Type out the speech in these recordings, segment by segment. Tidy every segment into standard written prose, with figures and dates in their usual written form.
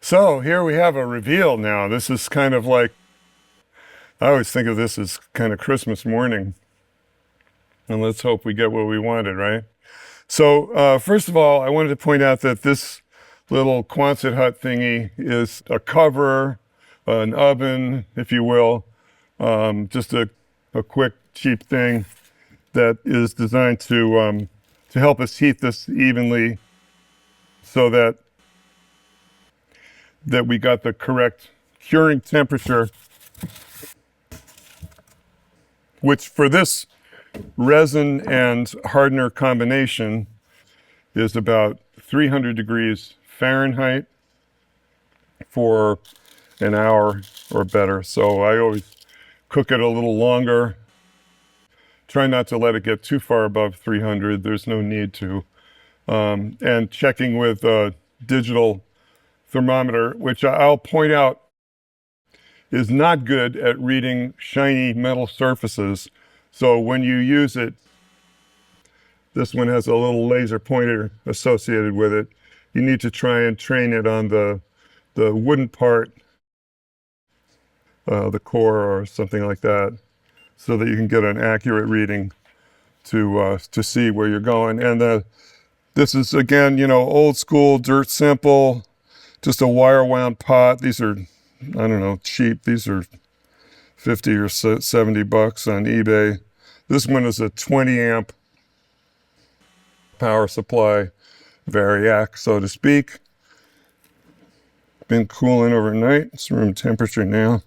So here we have a reveal now. This is kind of like, I always think of this as kind of Christmas morning. And let's hope we get what we wanted, right? So first of all, I wanted to point out that this little Quonset hut thingy is a cover, an oven, if you will, just a quick, cheap thing that is designed to help us heat this evenly so that we got the correct curing temperature, which for this resin and hardener combination is about 300 degrees Fahrenheit for an hour or better. So I always cook it a little longer. Try not to let it get too far above 300. There's no need to. And checking with a digital thermometer, which I'll point out is not good at reading shiny metal surfaces. So when you use it, this one has a little laser pointer associated with it. You need to try and train it on the wooden part, the core or something like that, so that you can get an accurate reading to see where you're going. And this is, again, old school, dirt simple, just a wire wound pot. These are, I don't know, cheap. These are 50 or 70 bucks on eBay. This one is a 20 amp power supply variac, so to speak. Been cooling overnight. It's room temperature now.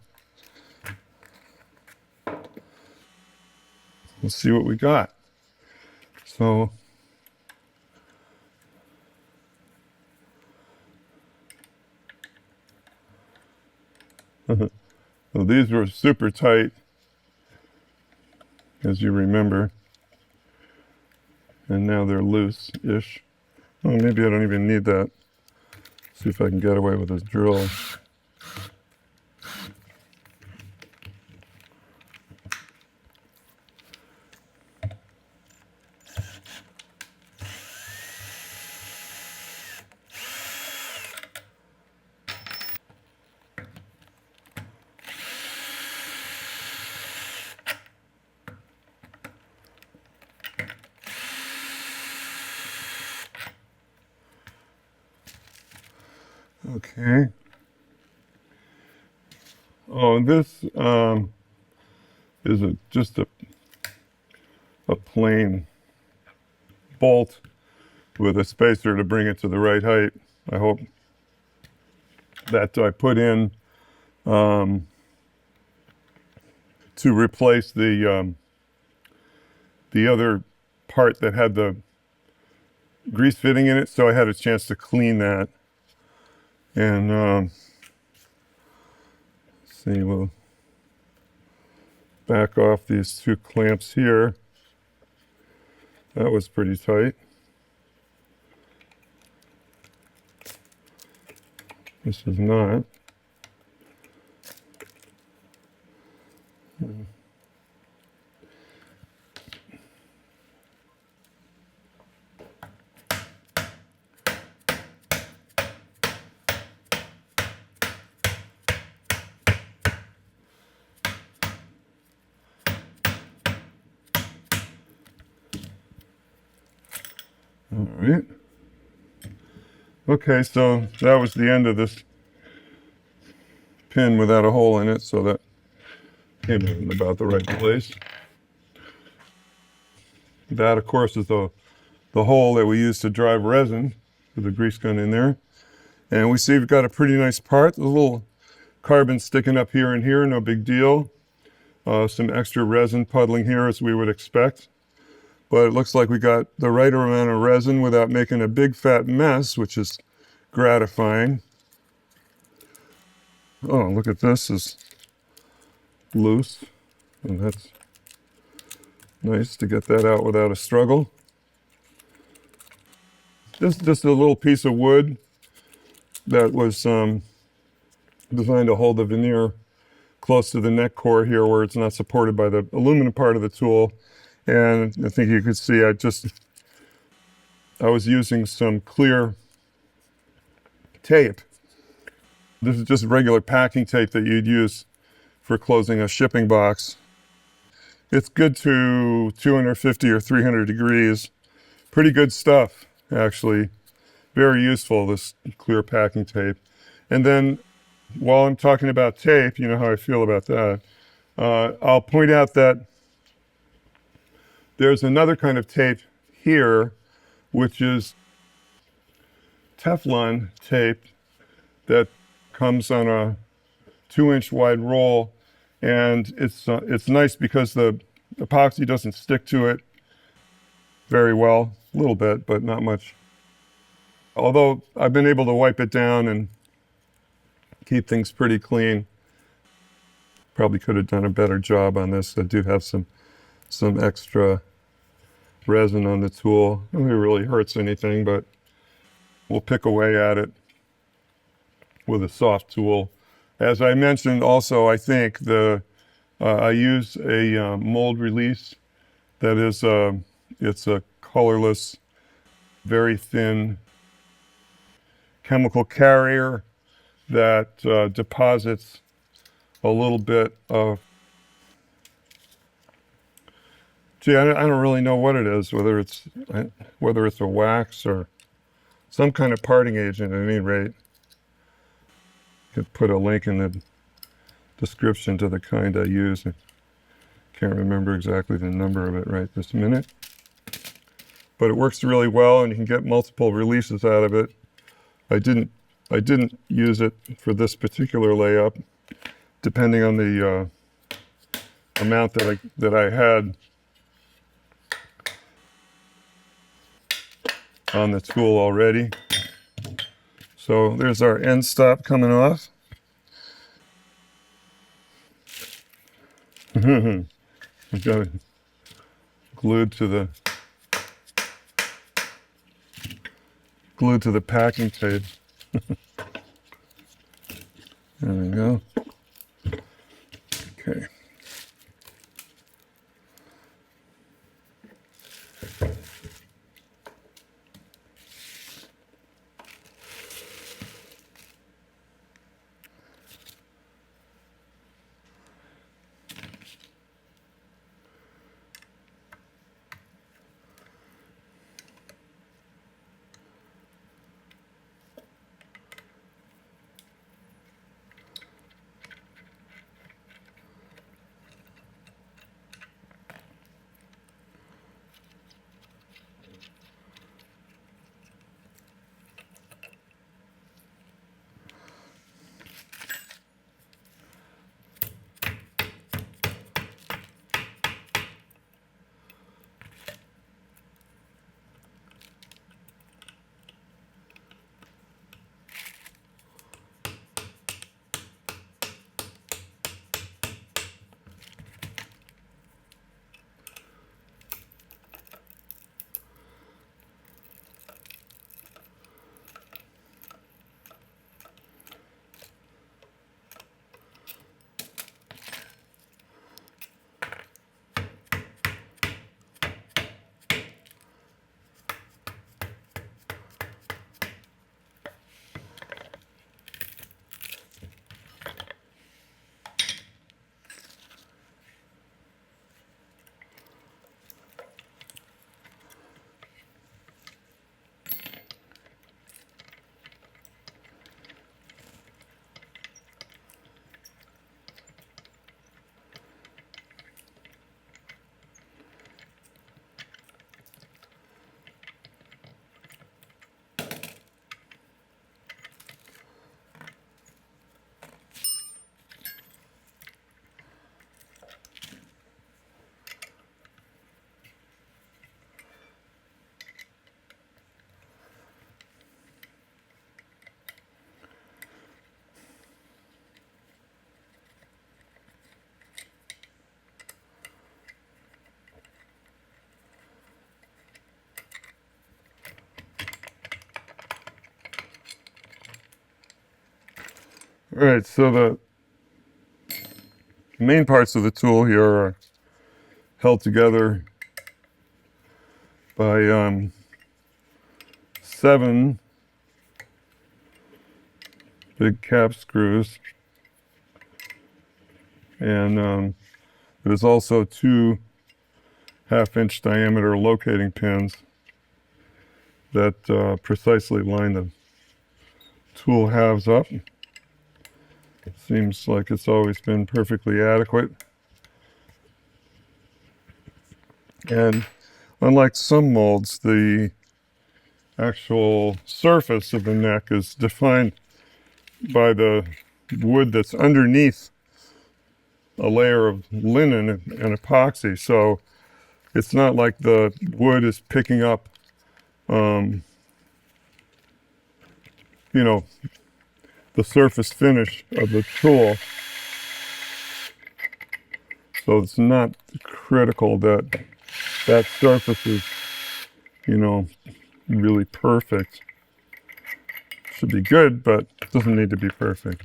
Let's see what we got. So well, these were super tight, as you remember, and now they're loose-ish. Oh, maybe I don't even need that. See if I can get away with this drill. Okay. Oh, this is just a plain bolt with a spacer to bring it to the right height. I hope that I put in to replace the other part that had the grease fitting in it, so I had a chance to clean that. And let's see, we'll back off these two clamps here. That was pretty tight. This is not. All right. Okay, so that was the end of this pin without a hole in it, so that came in about the right place. That, of course, is the hole that we use to drive resin with the grease gun in there. And we see we've got a pretty nice part. A little carbon sticking up here and here, no big deal. Some extra resin puddling here, as we would expect. But it looks like we got the right amount of resin without making a big fat mess, which is gratifying. Oh, look at this, is loose. And that's nice to get that out without a struggle. This is just a little piece of wood that was designed to hold the veneer close to the neck core here, where it's not supported by the aluminum part of the tool. And I think you could see I was using some clear tape This is just regular packing tape that you'd use for closing a shipping box. It's good to 250 or 300 degrees. Pretty good stuff, actually. Very useful, this clear packing tape. And then while I'm talking about tape, you know how I feel about that, I'll point out that there's another kind of tape here, which is Teflon tape that comes on a 2-inch wide roll, and it's nice because the epoxy doesn't stick to it very well. A little bit, but not much. Although I've been able to wipe it down and keep things pretty clean. Probably could have done a better job on this. I do have some extra resin on the tool. I don't think it really hurts anything, but we'll pick away at it with a soft tool. As I mentioned also, I think I use a mold release that is it's a colorless, very thin chemical carrier that deposits a little bit of, gee, I don't really know what it is, whether it's a wax or some kind of parting agent at any rate. Could put a link in the description to the kind I use. I can't remember exactly the number of it right this minute. But it works really well, and you can get multiple releases out of it. I didn't use it for this particular layup, depending on the amount that I had on the tool already. So there's our end stop coming off. I've got it glued to the packing tape. There we go. Okay. All right, so the main parts of the tool here are held together by 7 big cap screws. And there's also two 1/2-inch diameter locating pins that precisely line the tool halves up. Seems like it's always been perfectly adequate. And unlike some molds, the actual surface of the neck is defined by the wood that's underneath a layer of linen and epoxy. So it's not like the wood is picking up, you know, the surface finish of the tool. So it's not critical that that surface is, you know, really perfect. Should be good, but doesn't need to be perfect.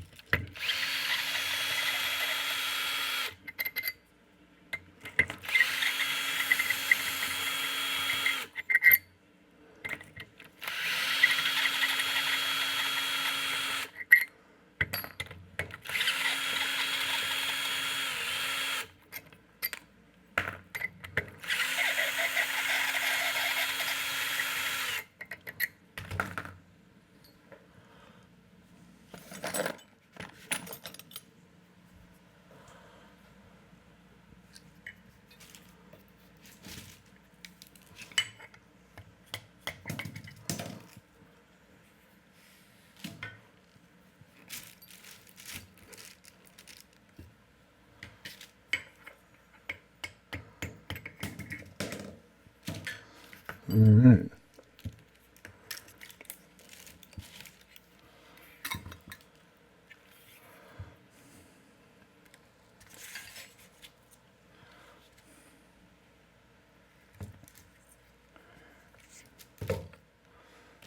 All right.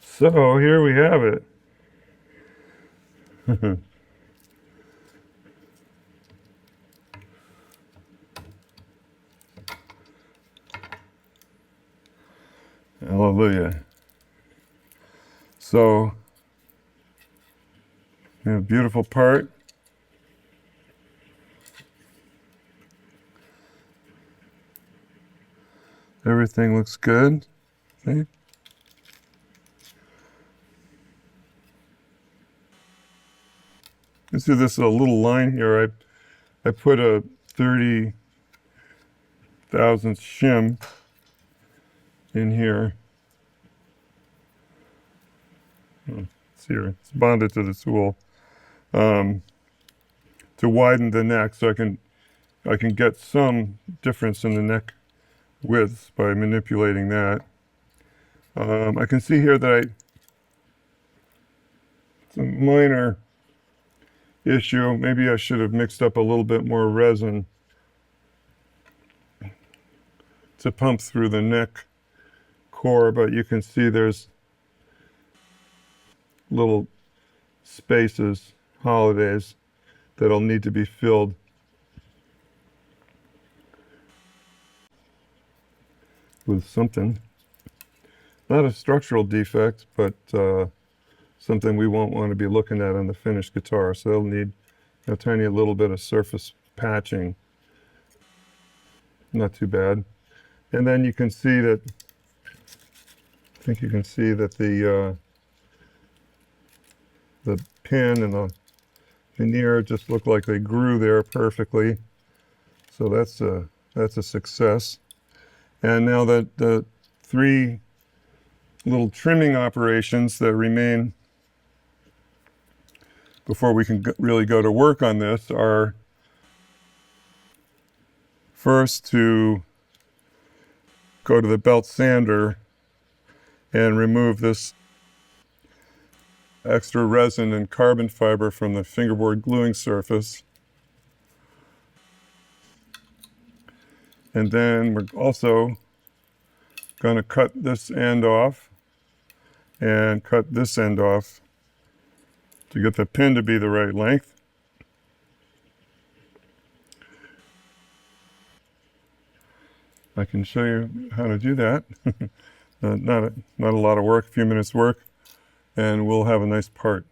So here we have it. Hallelujah. So, a beautiful part. Everything looks good. See? You see this little line here. I put a 30 thousandths shim in here. It's here. It's bonded to the tool to widen the neck, so I can get some difference in the neck width by manipulating that. I can see here that it's a minor issue. Maybe I should have mixed up a little bit more resin to pump through the neck core, but you can see there's little spaces, holidays, that'll need to be filled. With something. Not a structural defect, but something we won't want to be looking at on the finished guitar. So they'll need a tiny little bit of surface patching. Not too bad. And then you can see that, I think you can see that the pin and the veneer just look like they grew there perfectly. So that's a success. And now that the three little trimming operations that remain before we can really go to work on this are first to go to the belt sander and remove this extra resin and carbon fiber from the fingerboard gluing surface. And then we're also going to cut this end off and cut this end off to get the pin to be the right length. I can show you how to do that. Not a lot of work, a few minutes work, and we'll have a nice part.